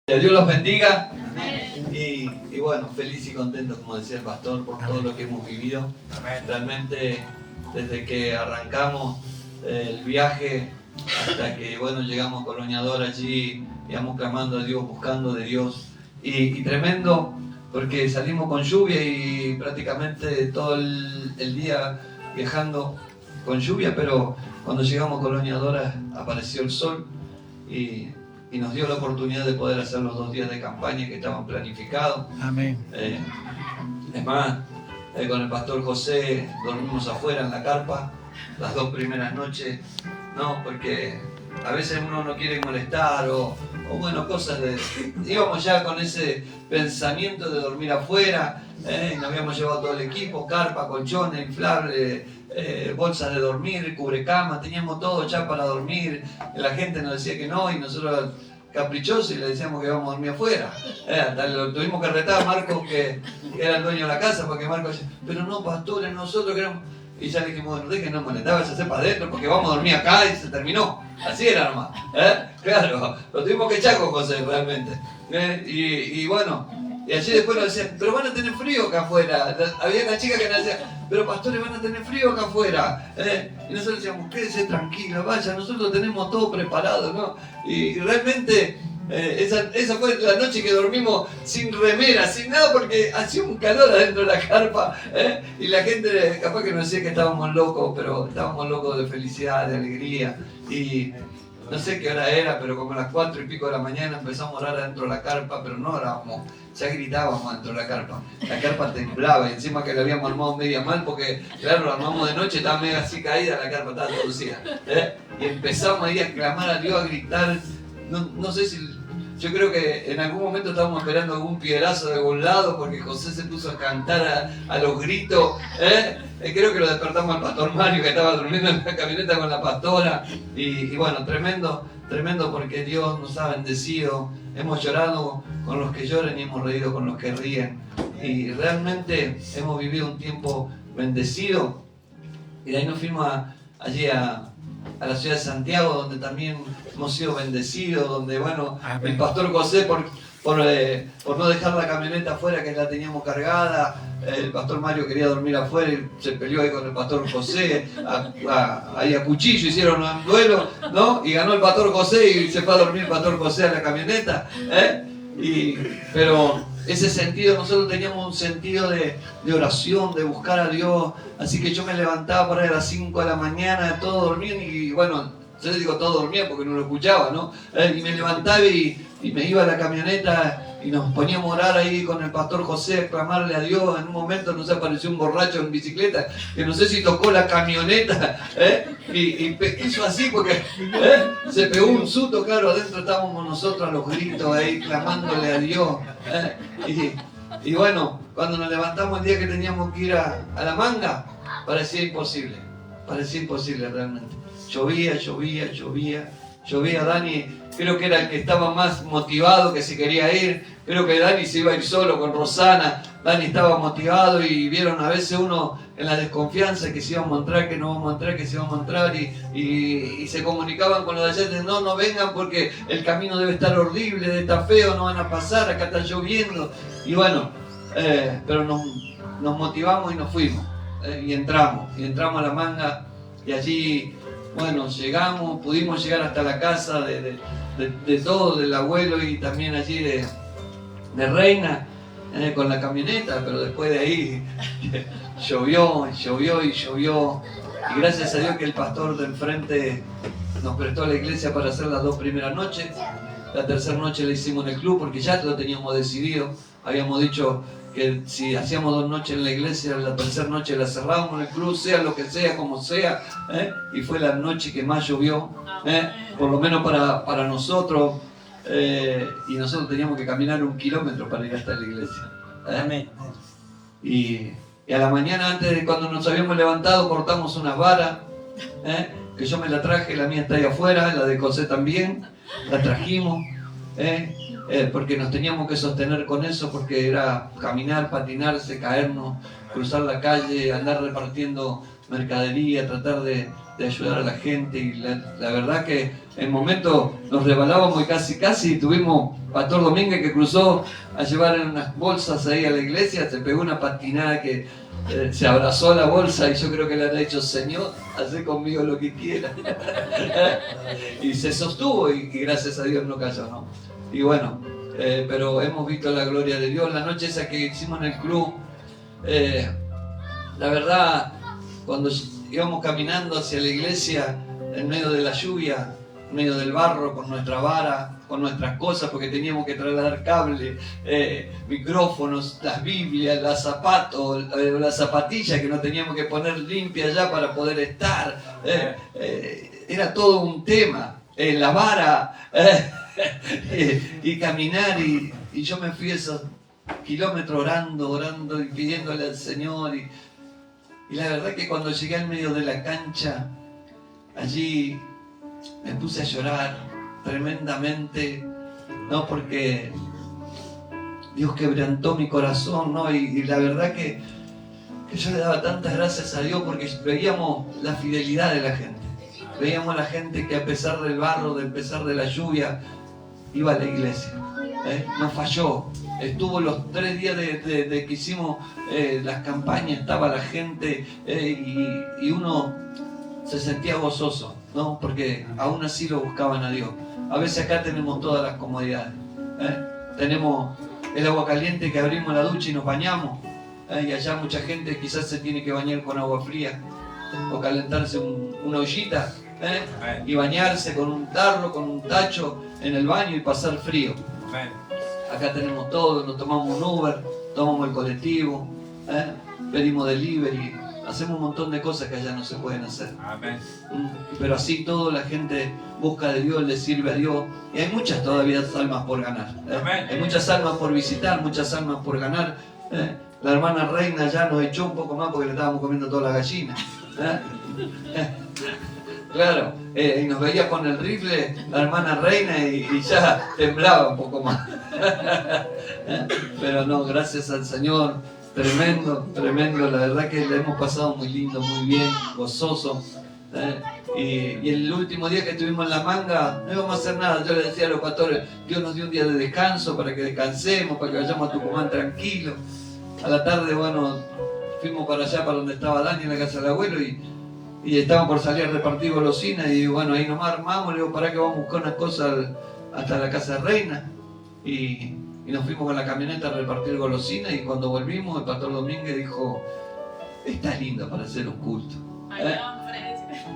Que Dios los bendiga y bueno, feliz y contento, como decía el pastor, por todo lo que hemos vivido. Realmente, desde que arrancamos el viaje hasta que bueno, llegamos a Colonia Dora, allí íbamos clamando a Dios, buscando de Dios. Y tremendo, porque salimos con lluvia y prácticamente todo el día viajando con lluvia, pero cuando llegamos a Colonia Dora apareció el sol y nos dio la oportunidad de poder hacer los 2 días de campaña que estaban planificados. Amén. Es más, con el pastor José dormimos afuera en la carpa las 2 primeras noches, no, porque a veces uno no quiere molestar o bueno, cosas de... Íbamos ya con ese pensamiento de dormir afuera, y nos habíamos llevado todo el equipo, carpa, colchones, inflables, bolsas de dormir, cubrecama, teníamos todo ya para dormir. La gente nos decía que no y nosotros caprichosos y le decíamos que íbamos a dormir afuera. Hasta lo tuvimos que retar a Marcos, que era el dueño de la casa, porque Marcos decía, pero no, pastores, nosotros queremos... Y ya le dijimos, bueno, déjenos molestar, váyase para adentro porque vamos a dormir acá y se terminó. Así era nomás. Claro, lo tuvimos que echar con José realmente. Y bueno, y allí después nos decían, pero van a tener frío acá afuera. Había una chica que nos decía, pero pastores, van a tener frío acá afuera. Y nosotros decíamos, quédese tranquila, vaya, nosotros tenemos todo preparado, ¿no? Y realmente... esa fue la noche que dormimos sin remera, sin nada, porque hacía un calor adentro de la carpa, y la gente capaz que nos decía que estábamos locos, pero estábamos locos de felicidad, de alegría, y no sé qué hora era, pero como a las 4 y pico de la mañana empezamos a orar adentro de la carpa, pero no orábamos, ya gritábamos adentro de la carpa temblaba, y encima que la habíamos armado media mal, porque claro, la armamos de noche, estaba media así caída, la carpa estaba torcida, y empezamos ahí a clamar a Dios, a gritar. No sé si... Yo creo que en algún momento estábamos esperando algún piedrazo de algún lado porque José se puso a cantar a los gritos. Creo que lo despertamos al pastor Mario, que estaba durmiendo en la camioneta con la pastora. Y bueno, tremendo porque Dios nos ha bendecido. Hemos llorado con los que lloran y hemos reído con los que ríen. Y realmente hemos vivido un tiempo bendecido. Y de ahí nos fuimos allí a la ciudad de Santiago, donde también hemos sido bendecidos, donde bueno, amén, el pastor José por no dejar la camioneta afuera, que la teníamos cargada, el pastor Mario quería dormir afuera y se peleó ahí con el pastor José, ahí a cuchillo hicieron un duelo, ¿no? Y ganó el pastor José y se fue a dormir el pastor José a la camioneta, pero ese sentido, nosotros teníamos un sentido de oración, de buscar a Dios, así que yo me levantaba por ahí a las 5 de la mañana, todo dormían y bueno, yo les digo todo dormía porque no lo escuchaba, ¿no? Y me levantaba y me iba a la camioneta y nos poníamos a orar ahí con el pastor José, a clamarle a Dios. En un momento nos apareció un borracho en bicicleta que no sé si tocó la camioneta, y hizo así porque se pegó un susto, claro, adentro estábamos nosotros a los gritos ahí clamándole a Dios, y bueno, cuando nos levantamos el día que teníamos que ir a la manga, parecía imposible realmente. Llovía, Dani creo que era el que estaba más motivado, que se quería ir, creo que Dani se iba a ir solo con Rosana, Dani estaba motivado y vieron a veces uno en la desconfianza que si íbamos a entrar, que no vamos a entrar, que si vamos a entrar y se comunicaban con los de allá, no vengan porque el camino debe estar horrible, debe estar feo, no van a pasar, acá está lloviendo, y bueno, pero nos motivamos y nos fuimos, y entramos a la manga y allí... Bueno, pudimos llegar hasta la casa de todo, del abuelo y también allí de Reina, con la camioneta, pero después de ahí llovió. Y gracias a Dios que el pastor del frente nos prestó la iglesia para hacer las 2 primeras noches. La tercera noche la hicimos en el club porque ya lo teníamos decidido. Habíamos dicho que si hacíamos 2 noches en la iglesia, la tercera noche la cerrábamos en el club, sea lo que sea, como sea, y fue la noche que más llovió, por lo menos para nosotros, y nosotros teníamos que caminar 1 kilómetro para ir hasta la iglesia. Amén. Y a la mañana, antes de cuando nos habíamos levantado, cortamos unas varas, que yo me la traje, la mía está ahí afuera, la de José también, la trajimos, porque nos teníamos que sostener con eso, porque era caminar, patinarse, caernos, cruzar la calle, andar repartiendo mercadería, tratar de de ayudar a la gente, y la verdad que en momentos nos rebalábamos y casi tuvimos Pastor Domínguez que cruzó a llevar en unas bolsas ahí a la iglesia, se pegó una patinada que se abrazó a la bolsa, y yo creo que le han dicho: Señor, haz conmigo lo que quieras. Y se sostuvo, y gracias a Dios no cayó, ¿no? Y bueno, pero hemos visto la gloria de Dios. La noche esa que hicimos en el club, la verdad, cuando íbamos caminando hacia la iglesia, en medio de la lluvia, en medio del barro, con nuestra vara, con nuestras cosas, porque teníamos que trasladar cable, micrófonos, las Biblias, los zapatos, las zapatillas que nos teníamos que poner limpias ya para poder estar. Era todo un tema. La vara, y caminar, y yo me fui esos kilómetros orando y pidiéndole al Señor. Y la verdad que cuando llegué al medio de la cancha, allí me puse a llorar tremendamente, ¿no? Porque Dios quebrantó mi corazón, ¿no? Y la verdad que yo le daba tantas gracias a Dios, porque veíamos la fidelidad de la gente. Veíamos a la gente que a pesar del barro, a pesar de la lluvia, iba a la iglesia. No falló. Estuvo los 3 días de que hicimos las campañas, estaba la gente, y uno se sentía gozoso, ¿no? Porque aún así lo buscaban a Dios. A veces acá tenemos todas las comodidades. Tenemos el agua caliente que abrimos la ducha y nos bañamos. Y allá mucha gente quizás se tiene que bañar con agua fría, o calentarse una ollita, y bañarse con un tarro, con un tacho en el baño y pasar frío. Acá tenemos todo, nos tomamos un Uber, tomamos el colectivo, pedimos delivery, hacemos un montón de cosas que allá no se pueden hacer. Pero así todo, la gente busca de Dios, le sirve a Dios, y hay muchas todavía almas por ganar. Hay muchas almas por visitar, muchas almas por ganar. La hermana Reina ya nos echó un poco más porque le estábamos comiendo todas las gallinas. Claro, y nos veía con el rifle la hermana Reina y ya temblaba un poco más. Pero no, gracias al Señor, tremendo, la verdad que le hemos pasado muy lindo, muy bien, gozoso. Y el último día que estuvimos en La Manga, no íbamos a hacer nada. Yo le decía a los pastores: Dios nos dio un día de descanso para que descansemos, para que vayamos a Tucumán tranquilo. A la tarde, bueno, fuimos para allá, para donde estaba Dani, en la casa del abuelo, y estábamos por salir a repartir golosinas, y bueno, ahí nomás armamos, le digo: ¿para qué vamos a buscar unas cosas hasta la casa de Reina? Y nos fuimos con la camioneta a repartir golosinas, y cuando volvimos, el pastor Domínguez dijo: está lindo para hacer un culto.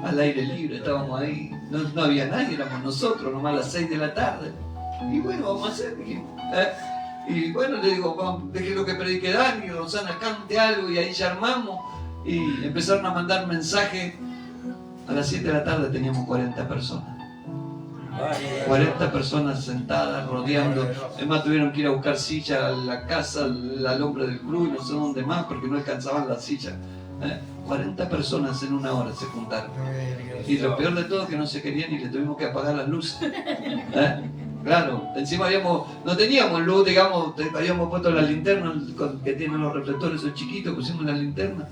Al aire libre, estábamos ahí, no había nadie, éramos nosotros, nomás a las 6 de la tarde. Y bueno, vamos a hacer, y bueno, le digo: vamos, deje lo que predique Dani, Rosana cante algo, y ahí ya armamos. Y empezaron a mandar mensajes. A las 7 de la tarde teníamos 40 personas. 40 personas sentadas, rodeando. Además tuvieron que ir a buscar silla a la casa, al hombre del club y no sé dónde más, porque no alcanzaban la silla. 40 personas en una hora se juntaron. Y lo peor de todo es que no se querían y le tuvimos que apagar las luces. Claro, encima no teníamos luz, digamos, habíamos puesto la linterna que tienen los reflectores, esos chiquitos, pusimos la linterna,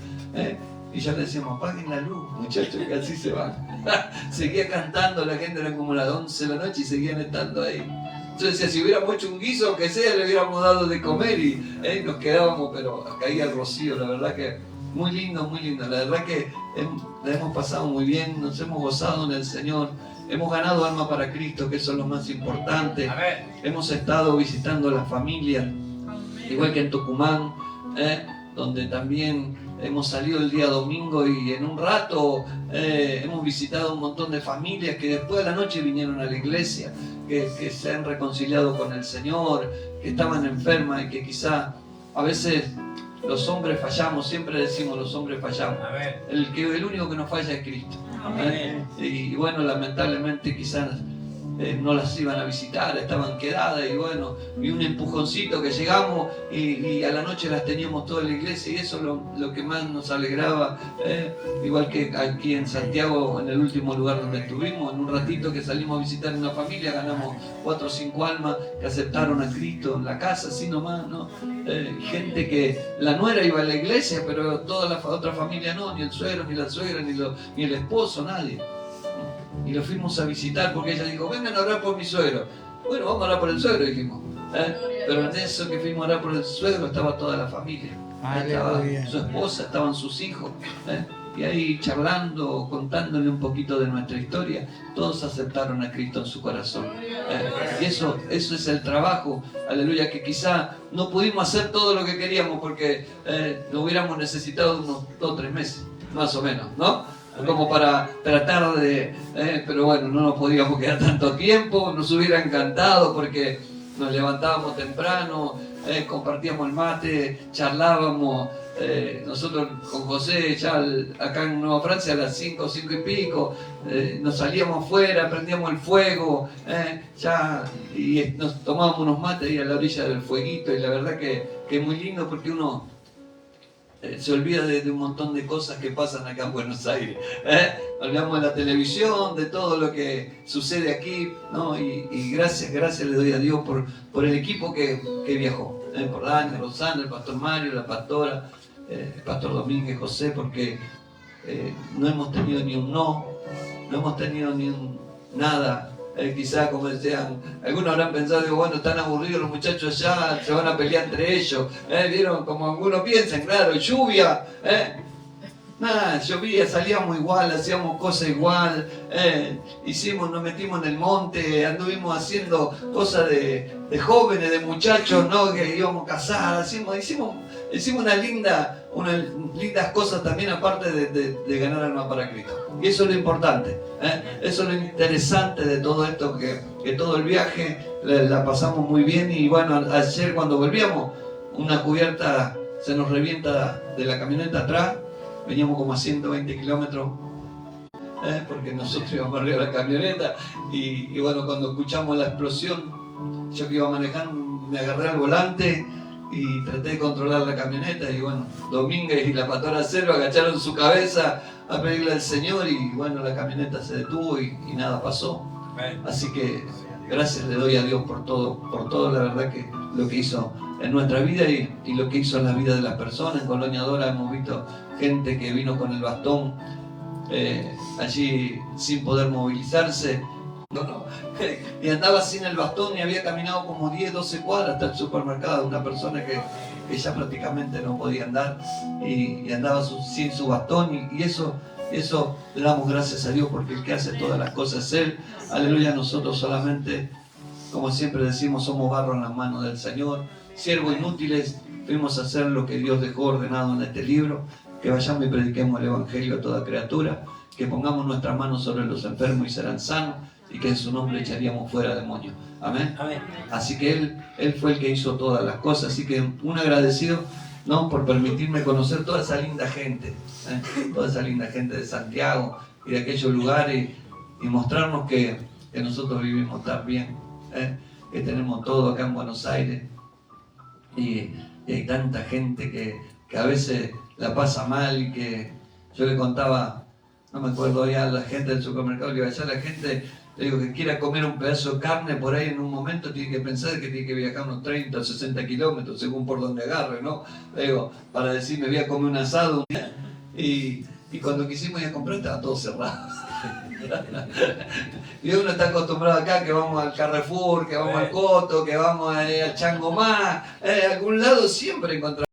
y ya le decíamos: apaguen la luz, muchachos, que así se van. Seguía cantando, la gente era como las 11 de la noche y seguían estando ahí. Yo decía: si hubiéramos hecho un guiso, aunque sea, le hubiéramos dado de comer, y nos quedábamos, pero caía el rocío. La verdad que muy lindo, la verdad que la hemos pasado muy bien, nos hemos gozado en el Señor. Hemos ganado alma para Cristo, que eso es lo más importante. Hemos estado visitando a las familias, igual que en Tucumán, donde también hemos salido el día domingo, y en un rato hemos visitado un montón de familias que después de la noche vinieron a la iglesia, que se han reconciliado con el Señor, que estaban enfermas y que quizá a veces los hombres fallamos, siempre decimos los hombres fallamos. El único que nos falla es Cristo. Y bueno, lamentablemente quizás no las iban a visitar, estaban quedadas, y bueno, y un empujoncito que llegamos y a la noche las teníamos toda en la iglesia, y eso es lo que más nos alegraba, igual que aquí en Santiago, en el último lugar donde estuvimos, en un ratito que salimos a visitar una familia, ganamos 4 o 5 almas que aceptaron a Cristo en la casa, así nomás, ¿no? Gente que la nuera iba a la iglesia, pero toda la otra familia no, ni el suegro, ni la suegra, ni el esposo, nadie. Y lo fuimos a visitar porque ella dijo, vengan a orar por mi suegro. Bueno, vamos a orar por el suegro, dijimos. Pero en eso que fuimos a orar por el suegro estaba toda la familia. Estaba su esposa, estaban sus hijos. Y ahí charlando, contándole un poquito de nuestra historia, todos aceptaron a Cristo en su corazón. Y eso es el trabajo, aleluya, que quizá no pudimos hacer todo lo que queríamos porque lo hubiéramos necesitado unos 2 o 3 meses, más o menos, ¿no? Como para tratar de... pero bueno, no nos podíamos quedar tanto tiempo, nos hubiera encantado porque nos levantábamos temprano, compartíamos el mate, charlábamos, nosotros con José ya acá en Nueva Francia a las 5 y pico, nos salíamos afuera, prendíamos el fuego, y nos tomábamos unos mates ahí a la orilla del fueguito, y la verdad que es muy lindo porque uno se olvida de un montón de cosas que pasan acá en Buenos Aires. Olvidamos de la televisión, de todo lo que sucede aquí, ¿no? Y gracias le doy a Dios por el equipo que viajó, por Dani, Rosana, el pastor Mario, la pastora, el pastor Domínguez, José, porque no hemos tenido ni un no hemos tenido ni un nada. Quizás, como decían, algunos habrán pensado, digo, bueno, están aburridos los muchachos allá, se van a pelear entre ellos. ¿Vieron? Como algunos piensan, claro, lluvia. Nada, llovía, salíamos igual, hacíamos cosas igual, nos metimos en el monte, anduvimos haciendo cosas de jóvenes, de muchachos, ¿no? Que íbamos a casar, hicimos unas lindas cosas también, aparte de ganar alma para Cristo. Y eso es lo importante, eso es lo interesante de todo esto, que todo el viaje la pasamos muy bien. Y bueno, ayer cuando volvíamos, una cubierta se nos revienta de la camioneta atrás. Veníamos como a 120 kilómetros, porque nosotros íbamos arriba de la camioneta, y bueno, cuando escuchamos la explosión, yo que iba manejando, me agarré al volante y traté de controlar la camioneta, y bueno, Domínguez y la pastora Selva agacharon su cabeza a pedirle al Señor, y bueno, la camioneta se detuvo y nada pasó. Así que gracias le doy a Dios por todo, la verdad que lo que hizo en nuestra vida y lo que hizo en la vida de las personas. En Colonia Dora hemos visto gente que vino con el bastón allí sin poder movilizarse, y andaba sin el bastón y había caminado como 10, 12 cuadras hasta el supermercado. Una persona que ya prácticamente no podía andar y andaba sin su bastón, y eso le damos gracias a Dios, porque el que hace todas las cosas es Él. Aleluya. Nosotros solamente, como siempre decimos, somos barro en las manos del Señor, siervos inútiles. Fuimos a hacer lo que Dios dejó ordenado en este libro, que vayamos y prediquemos el Evangelio a toda criatura, que pongamos nuestras manos sobre los enfermos y serán sanos, y que en su nombre echaríamos fuera demonios. Amén. Amén. Así que Él fue el que hizo todas las cosas. Así que un agradecido, ¿no?, por permitirme conocer toda esa linda gente, toda esa linda gente de Santiago y de aquellos lugares, y mostrarnos que nosotros vivimos tan bien, que tenemos todo acá en Buenos Aires, y hay tanta gente que a veces la pasa mal, y que yo le contaba, no me acuerdo ya, a la gente del supermercado, que vaya, la gente, le digo, que quiera comer un pedazo de carne por ahí en un momento, tiene que pensar que tiene que viajar unos 30 o 60 kilómetros, según por donde agarre, ¿no? Le digo, para decir, me voy a comer un asado, y cuando quisimos ir a comprar estaba todo cerrado. Y uno está acostumbrado acá, que vamos al Carrefour, que vamos al Coto, que vamos al Changomá, a algún lado siempre encontramos.